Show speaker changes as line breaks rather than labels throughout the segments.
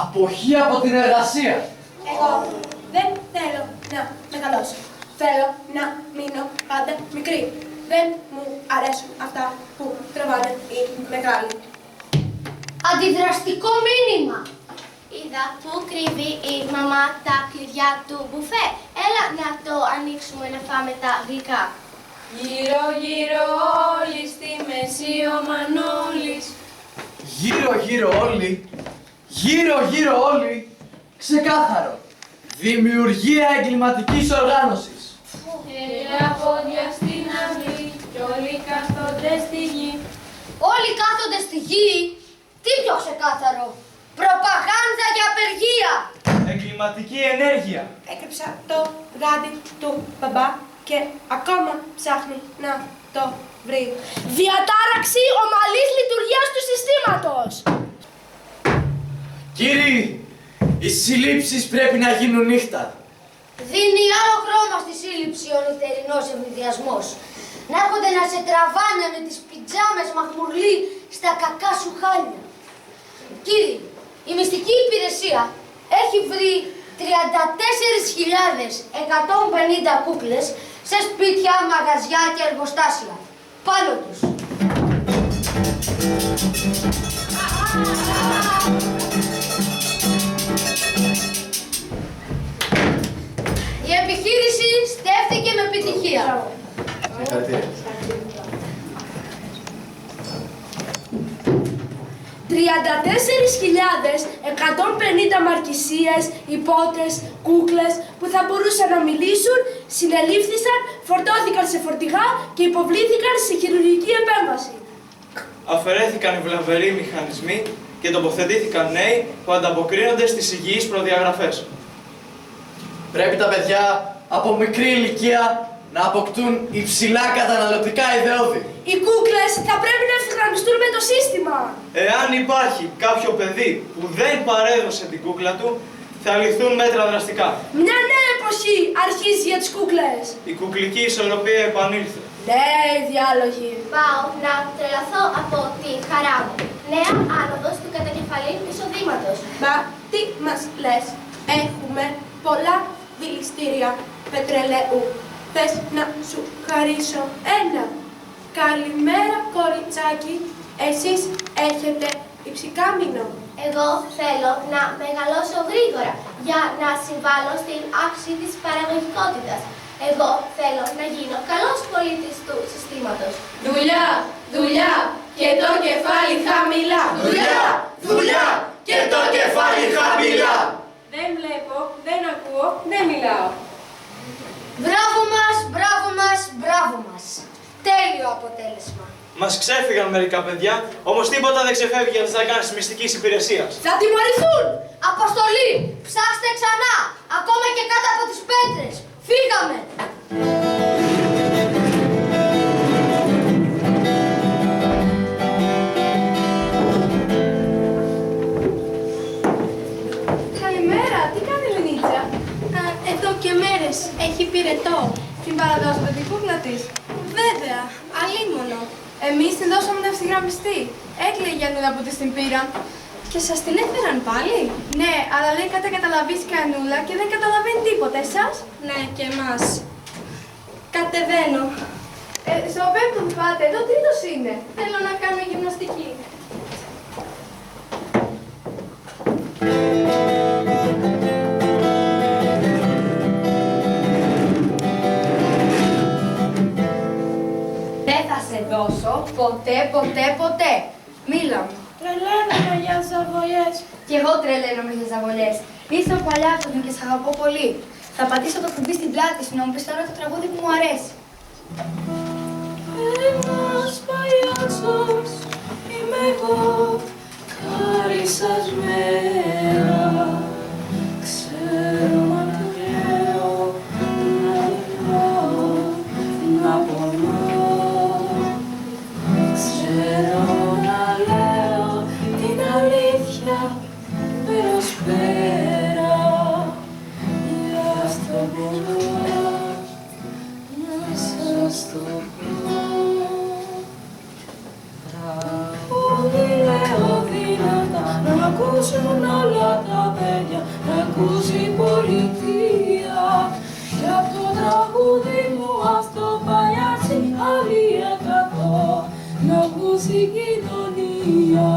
Αποχή από την εργασία.
Εγώ δεν θέλω να μεγαλώσω. Θέλω να μείνω πάντα μικρή. Δεν μου αρέσουν αυτά που τραβάνε οι μεγάλοι.
Αντιδραστικό μήνυμα. Είδα που κρύβει η μαμά τα κλειδιά του μπουφέ. Έλα να το ανοίξουμε να φάμε τα γλυκά.
Γύρω γύρω όλοι στη μέση ο Μανώλης.
Γύρω γύρω όλοι. Γύρω γύρω όλοι. Ξεκάθαρο. Δημιουργία εγκληματικής οργάνωσης.
Έλα πόδια στην αυλή κι όλοι κάθονται στη γη.
Όλοι κάθονται στη γη. Τι πιο ξεκάθαρο. Προπαγάνδα για απεργία.
Εγκληματική ενέργεια.
Έκρυψα το γάντι του μπαμπά και ακόμα ψάχνει να το βρει.
Διατάραξη ομαλής λειτουργίας του συστήματος.
Κύριοι, οι συλλήψεις πρέπει να γίνουν νύχτα.
Δίνει άλλο χρώμα στη σύλληψη ο νυχτερινός ευνηδιασμός. Να έρχονται να σε τραβάνε με τις πιτζάμες μαχμουρλί στα κακά σου χάλια. Κύριοι, η μυστική υπηρεσία έχει βρει 34.150 κούκλες σε σπίτια, μαγαζιά και εργοστάσια. Πάνω τους. Η επιχείρηση στέφθηκε με επιτυχία.
Συγχαρητήρια.
34.150 μαρκησίες, υπότες, κούκλες που θα μπορούσαν να μιλήσουν, συνελήφθησαν, φορτώθηκαν σε φορτηγά και υποβλήθηκαν σε χειρουργική επέμβαση.
Αφαιρέθηκαν οι βλαβεροί μηχανισμοί και τοποθετήθηκαν νέοι που ανταποκρίνονται στις υγιείς προδιαγραφές.
Πρέπει τα παιδιά από μικρή ηλικία να αποκτούν υψηλά καταναλωτικά ιδεώδη.
Οι κούκλες θα πρέπει να ευθυγραμμιστούν με το σύστημα.
Εάν υπάρχει κάποιο παιδί που δεν παρέδωσε την κούκλα του, θα ληφθούν μέτρα δραστικά.
Μια νέα εποχή αρχίζει για τις κούκλες.
Η κουκλική ισορροπία επανήλθε.
Νέοι διάλογοι.
Πάω να τρελαθώ από τη χαρά μου. Νέα άνοδος του κατακεφαλήν εισοδήματος.
Μα τι μας λες, έχουμε πολλά δηληστήρια πετρελαίου. Θες να σου χαρίσω ένα. Καλημέρα κοριτσάκι, εσείς έχετε υψηκάμινο.
Εγώ θέλω να μεγαλώσω γρήγορα για να συμβάλλω στην αύξηση της παραγωγικότητας. Εγώ θέλω να γίνω καλός πολίτης του συστήματος.
Δουλειά, δουλειά και το κεφάλι χαμηλά.
Δουλειά! Δουλειά! Και το κεφάλι χαμηλά!
Δεν βλέπω, δεν ακούω, δεν μιλάω.
Μπράβο μας, μπράβο μας, μπράβο μας. Τέλειο αποτέλεσμα.
Μας ξέφυγαν μερικά παιδιά, όμως τίποτα δεν ξεφεύγει για τις δρακάνες της μυστικής υπηρεσίας.
Θα τιμωρηθούν.
Αποστολή, ψάξτε ξανά, ακόμα και κάτω από τις πέτρες. Φύγαμε.
Καλημέρα, τι κάνει η Λενίτσα? Εδώ και μέρες, έχει πυρετό. Την παραδώσαμε την κούκλα της? Βέβαια, αλίμονο. Εμείς την δώσαμε να ευθυγραμμιστεί. Έκλαιγε η Ανούλα που της την πήραν. Και σας την έφεραν πάλι? Ναι, αλλά δεν καταλαβείς κανούλα και δεν καταλαβαίνει τίποτα. Εσάς? Ναι, και εμάς. Κατεβαίνω. Στο πέμπτο που πάτε, εδώ τρίτος είναι. Θέλω να κάνω γυμναστική.
Δεν θα σε δώσω ποτέ, ποτέ, ποτέ. Μίλα μου.
Τρελαίνομαι για ζαβολιές.
Κι εγώ τρελαίνομαι για ζαβολιές. Είσαι ο παλιάτος μου και σ' αγαπώ πολύ. Θα πατήσω το κουμπί στην πλάτη σου να μου πεις τώρα το τραγούδι που μου αρέσει.
Ένας παλιάτσος είμαι εγώ, χαρισασμένα. Ξέρω να κλαίω, να λυπάω, να πονώ. Ξέρω να λέω την αλήθεια πέρας πέρα. Γι' αυτό μπορώ να σας το πω. Τραγούδι λέω δυνατά να μ' ακούσουν όλα τα
παιδιά να ακούσει η πολιτεία. Κι απ' το τραγούδι μου αυτό παλιάτσι άλλοι 100 να ακούσει η κοινωνία.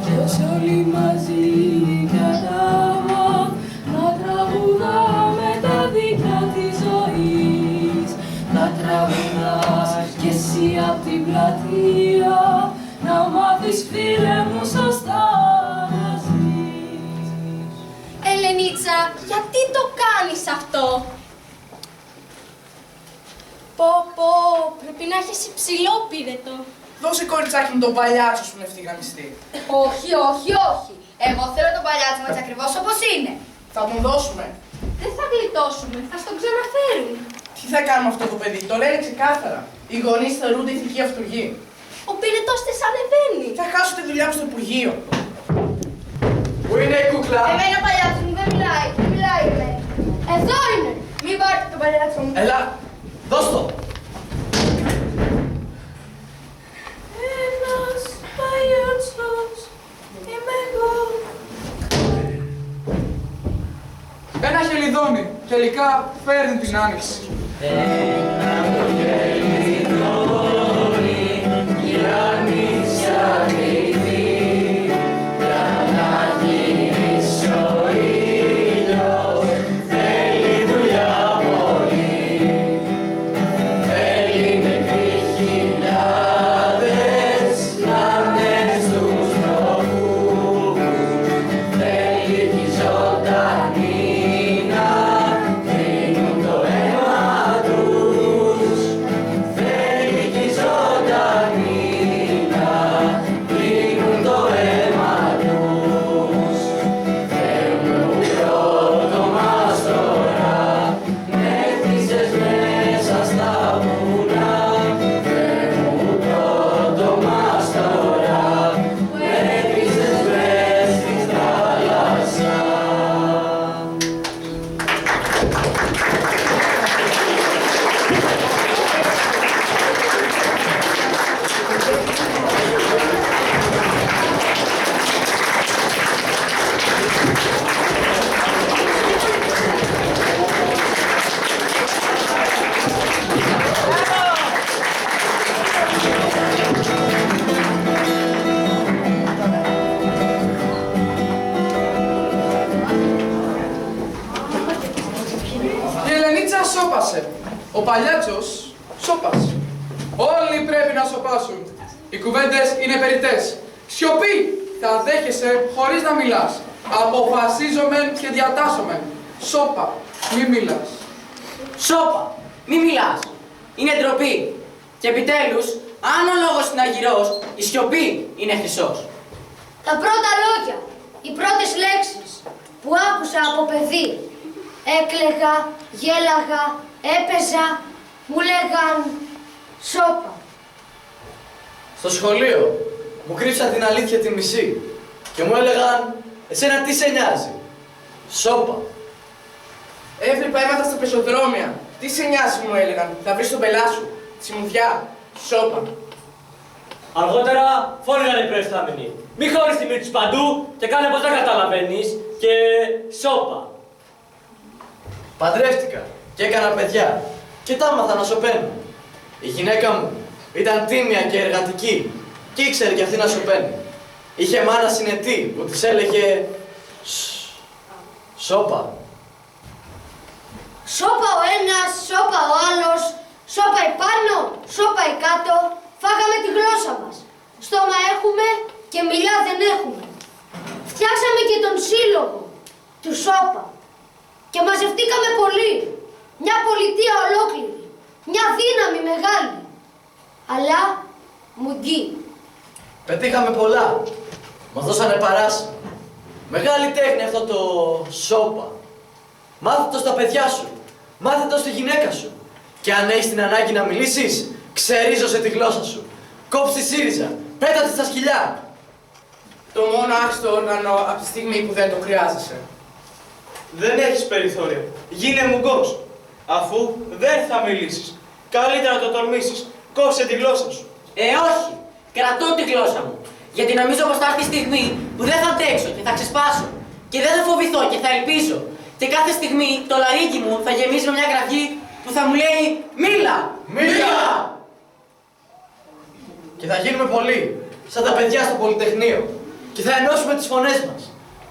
Κι ως όλοι μαζί κατάμα να τραγουδάμε τα δίκια της ζωής. Να τραγουδάς κι εσύ απ' την πλατεία να μάθεις φίλε μου σωστά να ζεις.
Ελενίτσα, γιατί το κάνεις αυτό? Πω, πρέπει να έχεις υψηλό πύρετο.
Δώσε κοριτσάκι μου τον παλιάτσο σου να ευθυγραμμιστεί.
Όχι, όχι, όχι. Εγώ θέλω τον παλιάτσο μας ακριβώς όπως είναι.
Θα τον δώσουμε.
Δεν θα γλιτώσουμε, θα στον ξαναφέρουν.
Τι θα κάνουμε αυτό το παιδί, το λένε ξεκάθαρα. Οι γονείς θεωρούνται ηθικοί αυτούργοι.
Ο πύρετος της ανεβαίνει.
Θα χάσω τη δουλειά μου στο Υπουργείο.
Πού είναι η κούκλα?
Εμένα παλιάτσο μου δεν μιλάει, δεν μιλάει εμένα. Εδώ είναι. Μην πάρετε τον παλιάτσο μου.
Έλα, δώσ' το.
Ένας παλιάτσος είμαι εγώ.
Ένα χελιδόνι, τελικά φέρνει την άνοιξη. Η Ελενίτσα σώπασε. Ο παλιάτσος σώπασε. Όλοι πρέπει να σωπάσουν. Οι κουβέντες είναι περιττές. Σιωπή θα δέχεσαι χωρίς να μιλάς. Αποφασίζομεν και διατάσσομεν. Σώπα, μη μιλάς.
Σώπα, μη μιλάς. Είναι ντροπή. Και επιτέλους, αν ο λόγος είναι αργυρός, η σιωπή είναι χρυσός.
Τα πρώτα λόγια, οι πρώτες λέξεις που άκουσα από παιδί. Έκλαιγα, γέλαγα, έπαιζα, μου λέγαν σώπα.
Στο σχολείο μου κρύψαν την αλήθεια τη μισή και μου έλεγαν «Εσένα τι σε νοιάζει?» Σώπα.
Έβλεπα αίματα στα πεζοδρόμια. Τι σε νοιάζει μου έλεγαν, θα βρεις τον πελά σου. Τσιμουδιά, σώπα.
Αργότερα φώνηγαν οι προϊστάμενοι. Μη χωρίς τη μύτη τους παντού και κάνε πως δεν καταλαβαίνεις και σώπα.
Παντρεύτηκα και έκανα παιδιά και τα άμαθα να σωπαίνω. Η γυναίκα μου ήταν τίμια και εργατική και ήξερε κι αυτή να σωπαίνει. Είχε μάνα συνετή που της έλεγε «Σώπα».
Σώπα ο ένας, σώπα ο άλλος, σώπα επάνω, σώπα κάτω, φάγαμε τη γλώσσα μας. Στόμα έχουμε και μιλιά δεν έχουμε. Φτιάξαμε και τον σύλλογο του σώπα και μαζευτήκαμε πολύ. Μια πολιτεία ολόκληρη, μια δύναμη μεγάλη, αλλά μουγκή.
Πετύχαμε πολλά. Μας δώσανε παράσημα. Μεγάλη τέχνη αυτό το σώπα. Μάθε το στα παιδιά σου. Μάθε το στη γυναίκα σου. Και αν έχεις την ανάγκη να μιλήσεις, ξερίζωσε τη γλώσσα σου. Κόψε τη ΣΥΡΙΖΑ. Πέτατε στα σκυλιά.
Το μόνο άριστο όργανο από τη στιγμή που δεν το χρειάζεσαι.
Δεν έχεις περιθώρια. Γίνε μουγκός. Αφού δεν θα μιλήσεις, καλύτερα να το τολμήσεις. Κόψε τη γλώσσα σου.
Όχι, κρατώ τη γλώσσα μου. Γιατί νομίζω πως θα έρθει η στιγμή που δεν θα αντέξω και θα ξεσπάσω. Και δεν θα φοβηθώ και θα ελπίζω. Και κάθε στιγμή το λαρύγγι μου θα γεμίζει με μια γραφή που θα μου λέει «Μίλα!
Μίλα! Και θα γίνουμε πολλοί, σαν τα παιδιά στο Πολυτεχνείο. Και θα ενώσουμε τις φωνές μας.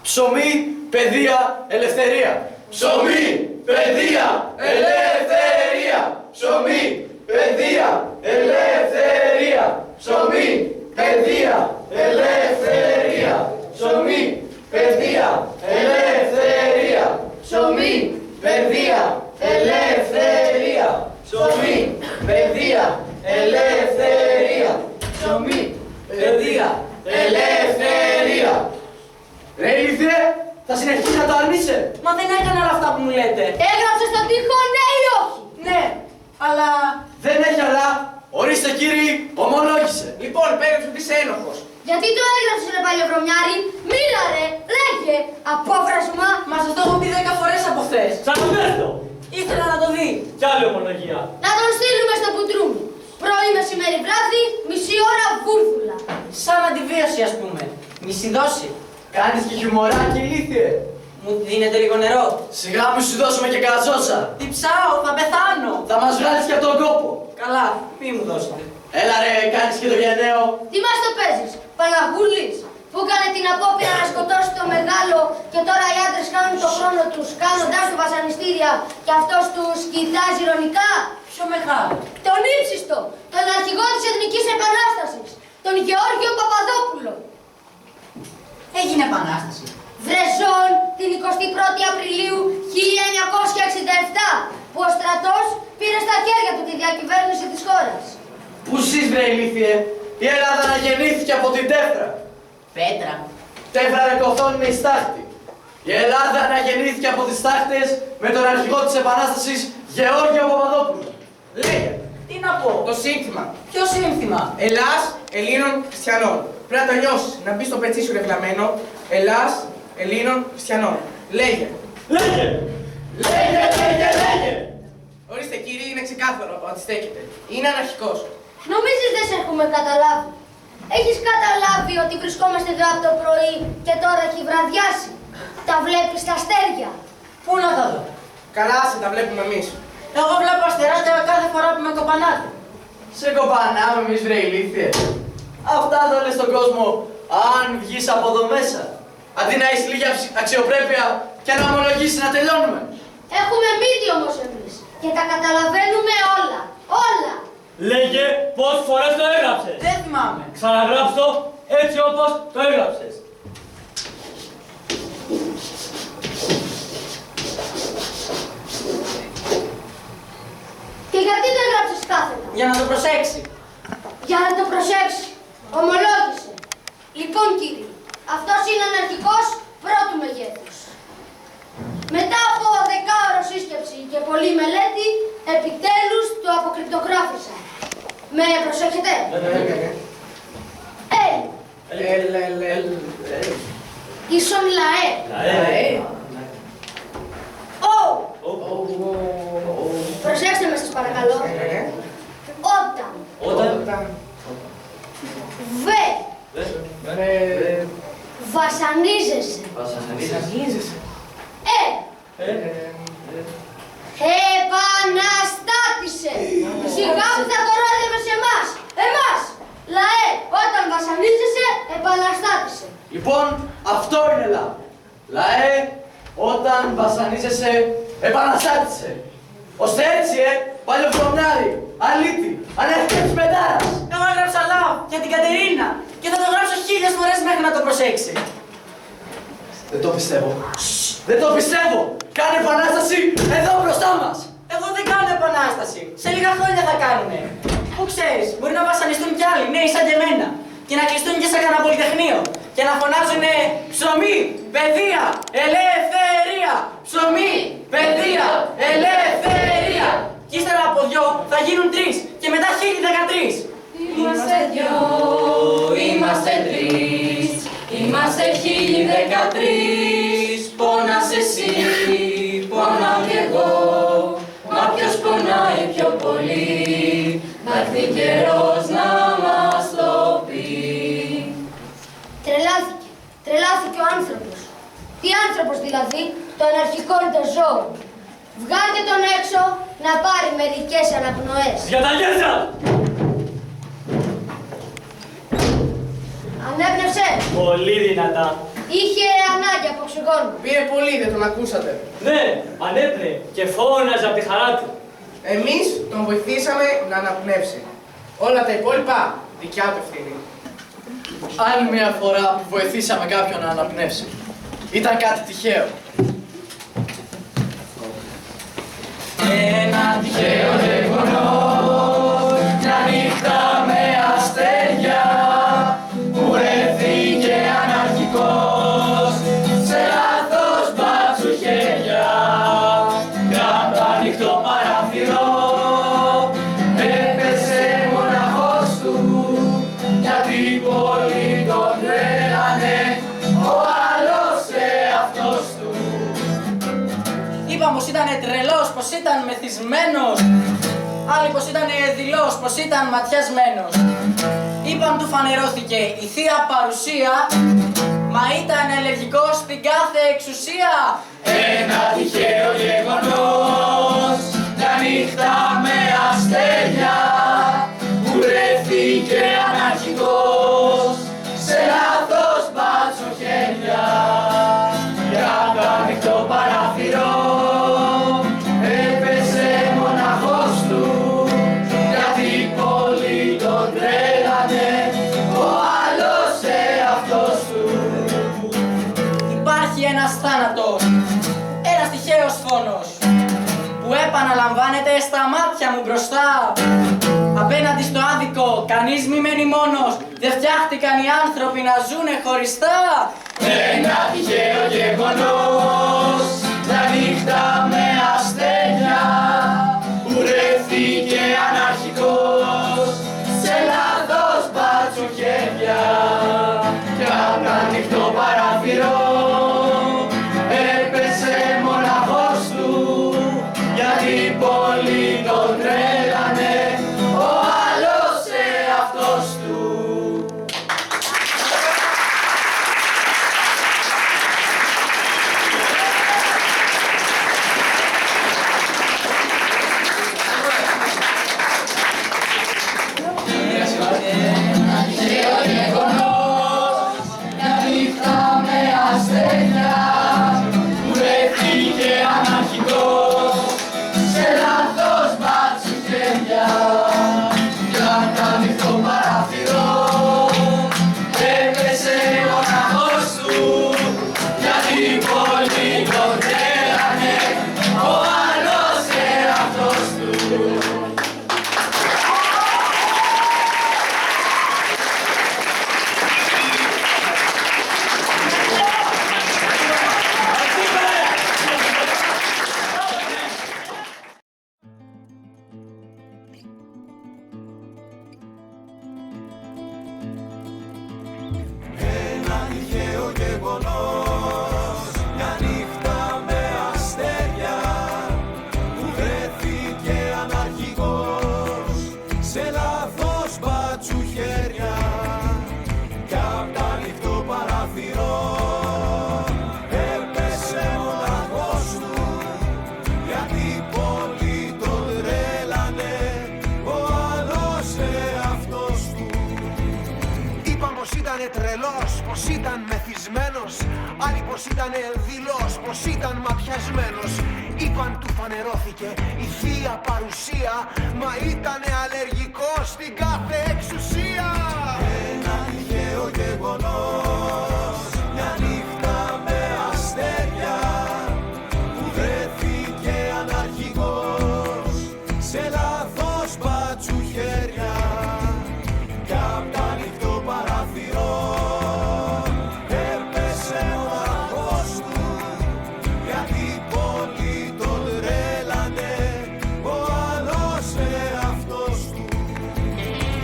Ψωμί, παιδεία, ελευθερία. Ψωμί, παιδεία, ελευθερία. Ψωμί, παιδεία, ελευθερία. Ψωμί, παιδεία, ελευθερία. Ψωμί, παιδεία, ελευθερία. Ψωμί, παιδεία, ελευθερία. Ψωμί, παιδεία, ελευθερία. Ψωμί, παιδεία, ελευθερία. Ρε Ηλίθιε, θα συνεχίσεις να το αρνείσαι.
Μα δεν έκανα όλα αυτά που μου λέτε.
Έγραψε στον τοίχο ναι ή όχι?
Ναι, αλλά...
Δεν έχει αλλά. Ορίστε κύριοι, ομολόγησε.
Λοιπόν, υπέγραψε ότι είσαι ένοχος.
Γιατί το έγραψες ρε παλιοβρωμιάρη? Μίλα ρε, λέγε, απόφρασμα.
Μα σας το έχω πει 10 φορές από χθες.
Ξαναπέστο!
Ήθελα να το δει.
Κι άλλη ομολογία.
Να τον στείλουμε στο Πουτρούμι. Πρωί, μεσημέρι, βράδυ, μισή ώρα βούρδουλα.
Σαν αντιβίωση ας πούμε. Μισή δόση.
Κάνεις και χιουμοράκι Ηλίθιε.
Μου δίνετε λίγο νερό.
Σιγά μη σου δώσουμε και καρατσότσα.
Τι ψάω, θα πεθάνω.
Θα μας βγάλεις και από τον κόπο.
Καλά, μη μου δώσετε.
Έλα ρε, κάνεις και το γενναίο.
Τι μας το παίζεις, Παναγούλης, που έκανε την απόπειρα να σκοτώσει το μεγάλο και τώρα οι άντρες κάνουν το χρόνο τους κάνοντάς του βασανιστήρια και αυτός τους κοιτάζει ειρωνικά?
Πιο μεγάλο.
Τον ύψιστο, τον αρχηγό της Εθνικής Επανάστασης, τον Γεώργιο Παπαδόπουλο.
Έγινε επανάσταση.
Βρεζόν την 21η Απριλίου 1967, που ο στρατός πήρε στα χέρια του τη διακυβέρνηση της χώρας.
Πού ζεις βρε Ηλίθιε, η Ελλάδα αναγεννήθηκε από την Τέφρα.
Πέτρα.
Τέφρα ρε κοθόν είναι η στάχτη. Η Ελλάδα αναγεννήθηκε από τις στάχτες με τον αρχηγό της Επανάστασης Γεώργιο Παπαδόπουλο.
Λέγε,
Τι να πω.
το σύνθημα.
Ποιο σύνθημα.
Ελλάς, Ελλήνων, Χριστιανών. Πρέπει να το νιώσεις, να μπει στο πετσί σου ρευλαμένο. Ελλάς, Ελλήνων, Χριστιανών. Λέγε.
Λέγε!
Λέγε, λέγε, λέγε.
Ορίστε κύριε, είναι ξεκάθαρο που αντιστέκεται. Είναι αναρχικός.
Νομίζεις δεν σε έχουμε καταλάβει? Έχεις καταλάβει ότι βρισκόμαστε εδώ από το πρωί και τώρα έχει βραδιάσει? Τα βλέπεις τα αστέρια?
Πού να τα δω.
Καλά, σε τα βλέπουμε εμείς.
Εγώ βλέπω αστεράκια κάθε φορά που με κοπανάτε.
Σε κοπανάμε εμείς βρε Ηλίθιε. Αυτά θα λες στον κόσμο αν βγεις από εδώ μέσα. Αντί να έχεις λίγη αξιοπρέπεια και να ομολογήσεις να τελειώνουμε.
Έχουμε μύτη όμως εμείς και τα καταλαβαίνουμε όλα. Όλα.
Λέγε πόσες φορές το έγραψες.
Δεν θυμάμαι.
Ξαναγράψ' το έτσι όπως το έγραψες.
Και γιατί το έγραψες κάθετα?
Για να το προσέξει.
Για να το προσέξει. Ομολόγησε. Λοιπόν κύριε, αυτός είναι αναρχικός πρώτου μεγέθους. Μετά από 10ωρο σύσκεψη και πολλή μελέτη, επιτέλους το αποκρυπτογράφησα. Με προσέχετε? Ίσον λαέ. Προσέξτε με σας παρακαλώ. Όταν βασανίζεσαι. Επαναστάτησε. Σιγά που θα κορώδευες εμάς. Εμάς. Λαέ, όταν βασανίζεσαι, επαναστάτησε.
Λοιπόν, αυτό είναι λα. Λαέ, όταν βασανίζεσαι, επαναστάτησε. Ώστε έτσι, παλιοβρομιάρη, αλήτη, ανέχτης μετάρας.
Εγώ έγραψα love για την Κατερίνα και θα το γράψω 1000 φορές μέχρι να το προσέξει.
Δεν το πιστεύω. Δεν το πιστεύω. Κάνε επανάσταση εδώ μπροστά μας.
Εγώ δεν κάνω επανάσταση. Σε λίγα χρόνια θα κάνουνε. Πού ξέρεις, μπορεί να βασανιστούν κι άλλοι νέοι σαν και εμένα. Και να κλειστούν και σε κανένα πολυτεχνείο. Και να φωνάζουνε ψωμί, παιδεία, ελευθερία. Ψωμί, παιδεία, ελευθερία. Και ύστερα από 2 θα γίνουν 3 και μετά 1013.
Είμαστε 2, είμαστε 3, είμαστε 1013. Πόνας εσύ, πονάω κι εγώ, μα ποιος πονάει πιο πολύ, θα έρθει καιρός να μας το πει.
Τρελάθηκε ο άνθρωπος. Τι άνθρωπος δηλαδή, το αναρχικό είναι το ζώο. Βγάλτε τον έξω να πάρει μερικές αναπνοές.
Για τα γέρσα!
Ανέπνευσε.
Πολύ δυνατά.
Είχε ανάγκη από οξυγόνο.
Πήρε πολύ, δεν τον ακούσατε.
Ναι, ανέπνεε και φώναζε από τη χαρά του.
Εμείς τον βοηθήσαμε να αναπνεύσει. Όλα τα υπόλοιπα δικιά του ευθύνη.
Άλλη μια φορά που βοηθήσαμε κάποιον να αναπνεύσει. Ήταν κάτι τυχαίο. Ένα τυχαίο γεγονός, μια νύχτα με αστέρια, που βρέθηκε αναρχικός σε λάθος μπάτσου χέρια. Κάτω ανοιχτό παράθυρο έπεσε μοναχός του, γιατί πολλοί τον τρέλανε, ο άλλος εαυτός του.
Είπαν πως ήταν τρελός, πως ήταν μεθυσμένος. Άλλοι πως ήταν δειλός, πως ήταν ματιασμένος. Είπαν του φανερώθηκε η θεία παρουσία, μα ήταν αλλεργικός στην κάθε εξουσία.
Ένα τυχαίο γεγονός, μια νύχτα με αστέρια, που βρέθηκε αναρχικός σε λάθος μπάτσο χέρια. Για το ανοιχτό παράθυρο έπεσε μοναχός του, γιατί πολλοί τον τρέλανε, ο άλλος εαυτός του.
Υπάρχει ένας θάνατος, ένας τυχαίος φόνος, που επαναλαμβάνεται στα μάτια μου μπροστά. Απέναντι στο άδικο, κανείς μη μένει μόνος, δεν φτιάχτηκαν οι άνθρωποι να ζουνε χωριστά.
Ένα τυχαίο γεγονός, μια νύχτα με αστέρια, που βρέθηκε αναρχικός σε λάθος μπάτσο χέρια. Κι απ' ανοιχτό παράθυρο έπεσε μοναχός του, γιατί πολλοί τον τρέλανε, ο άλλος εαυτός του. Τυχαίο γεγονός, μια νύχτα με αστέρια, που βρέθηκε αναρχικός σε λάθος μπάτσου χέρια. Κι απ' ανοιχτό παράθυρο έπεσε μοναχός του, γιατί πολλοί τον τρέλανε, ο άλλος εαυτός του.
Τρελός, πως ήταν μεθυσμένος. Άλλοι πως ήταν δειλός, πως ήταν ματιασμένος. Είπαν του φανερώθηκε η θεία παρουσία, μα ήταν αλλεργικός στην κάθε εξουσία. Ένα τυχαίο γεγονός, μια νύχτα με αστέρια, που βρέθηκε αναρχικός σε λάθος μπάτσου χέρια. Κι απ' τα ανοιχτό παράθυρο έπεσε μοναχός του, γιατί πολλοί τον τρέλανε, ο άλλος εαυτός του.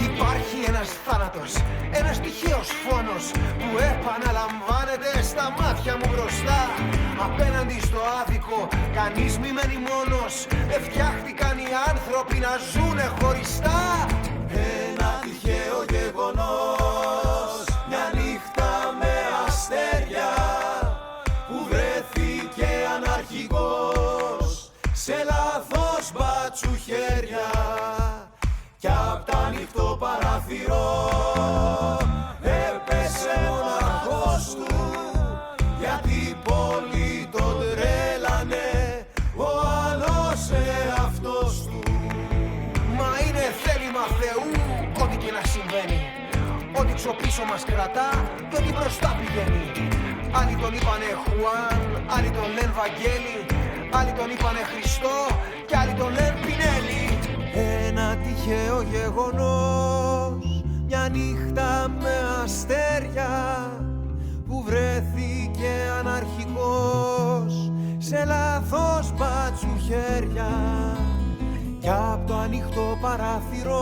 Υπάρχει ένας θάνατος, ένας τυχαίος φόνος, που επαναλαμβάνεται στα μάτια μου μπροστά. Απέναντι στο άδικο, κανείς μη μένει μόνος, δεν φτιάχτηκαν οι άνθρωποι να ζουνε χωριστά. Ένα τυχαίο γεγονός, μια νύχτα με αστέρια, που βρέθηκε αρχηγός σε λάθος μπάτσου χέρια κι απ' τ' ανοιχτό παράθυρο έπεσε μοναχός του γιατί πολύ τον τρέλανε ο άλλος εαυτός του. Μα είναι θέλημα Θεού ό,τι και να συμβαίνει, ό,τι ξοπίσω μας κρατά και ό,τι μπροστά πηγαίνει. Άλλοι τον είπανε Χουάν, άλλοι τον λένε Βαγγέλη, άλλοι τον είπανε Χριστό και άλλοι τον λένε Πινέλη. Ένα τυχαίο γεγονός, μια νύχτα με αστέρια που βρέθηκε αναρχικός σε λάθος μπάτσου χέρια κι απ' το ανοιχτό παράθυρο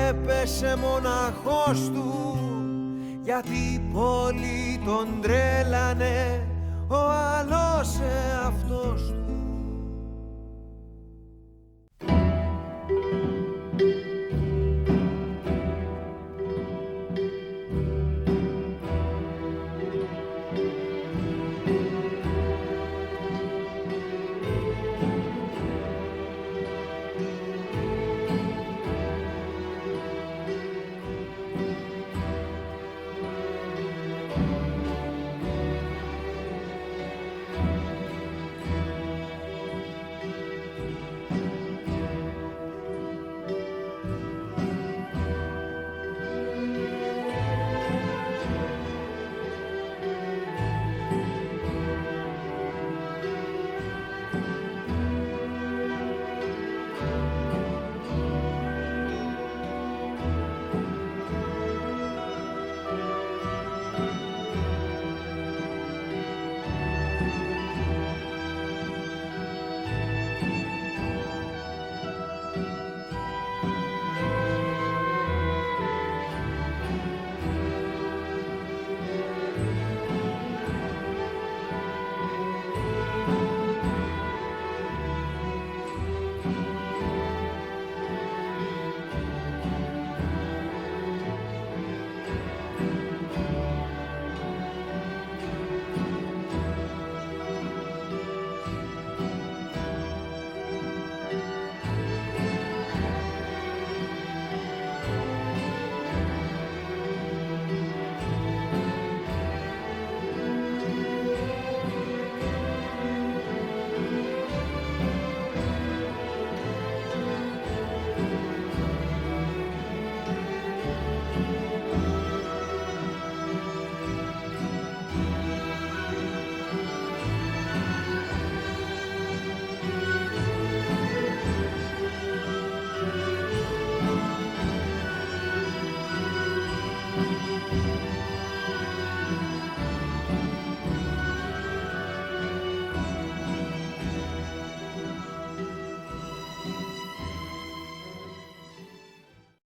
έπεσε μοναχός του γιατί πολύ τον τρέλανε ο άλλος εαυτός του.